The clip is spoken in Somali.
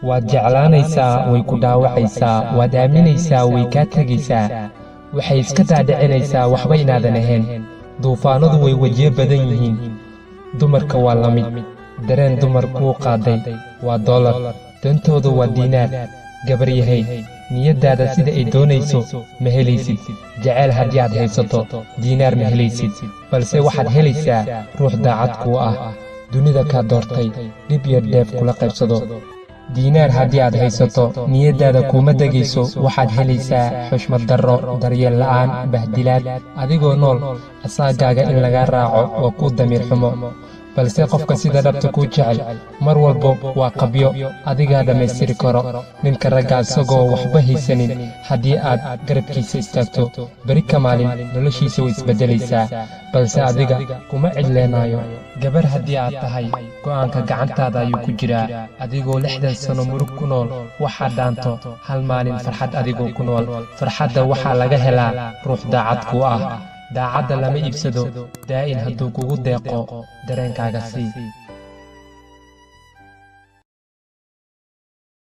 waad jeclaanaysaa way ku dhaawacaysaa waad aaminaysaa way kaa tegaysaa waxay iska dhaadhicinaysaa waxba inaadan ahayn duufaanadu way wejiyo badan yihiin dumarka waa la mid dareen dumar kuu qaaday waa dollar dantoodu waa diinaar gabar yahay niyaddaada sida ay doonayso ma helaysid jacayl haddii aad haysato diinaar ma helaysid balse waxaad helaysaa ruux daacad kuu ah dunida kaa doortay dhib iyo dheef kula qaybsado diinaar haddii aad haysato niyaddaada kuuma degayso waxaad helaysaa xushmad darro daryeel la'aan bahdilaad adigoo nool asaagaaga in laga raaco oo kuu damiir xumo balse qofka sida dhabta kuu jecel mar walba waa qabyo adigaa dhammaystiri karo ninka ragga isagoo waxba haysanin haddii aad garabkiisa istaagto beri ka maalin noloshiisa way isbeddelaysaa balse adiga kuma cidleenaayo gabar haddii aad tahay go'aanka gacantaada ayuu ku jiraa adigoo 60 sano murug ku nool waxaad dhaanto hal maalin farxad adigoo ku nool farxadda waxaa laga helaa ruux daacad kuu ah daacadda lama iibsado daa'in hadduu kugu deeqo dareenkaaga sii